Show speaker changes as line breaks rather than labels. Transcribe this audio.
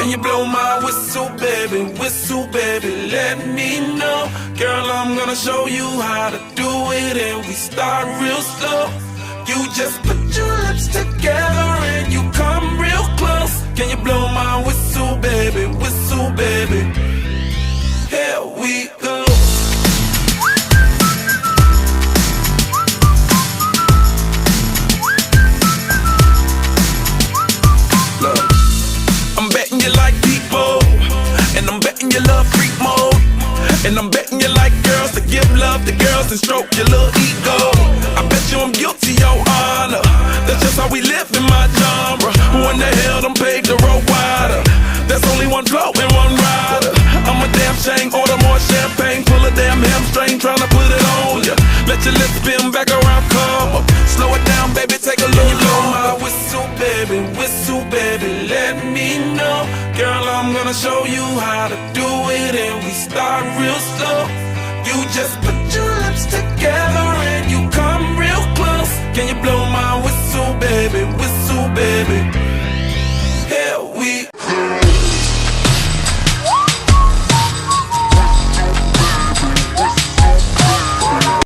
Can you blow my whistle, baby, let me know. Girl, I'm gonna show you how to do it, and we start real slow. You just put your lips together and you come real close. Can you blow my whistle, baby, here we go. Look, I'm betting you like people, and I'm betting you love freak mode, and I'm betting you like girls to give love to girls and stroke your little ego. I bet you I'm guilty, your honor. That's just how we live in my genre. Who in the hell done paved the road wider? There's only one flow and one rider. I'm a damn shame, order more champagne, pull a damn hamstring, tryna put it on ya. Let your lips spin back around, come up. Slow it down, baby, take a little blow my whistle, baby, let me know. Girl, I'm gonna show you how to do it, and we start real slow. You just put your lips together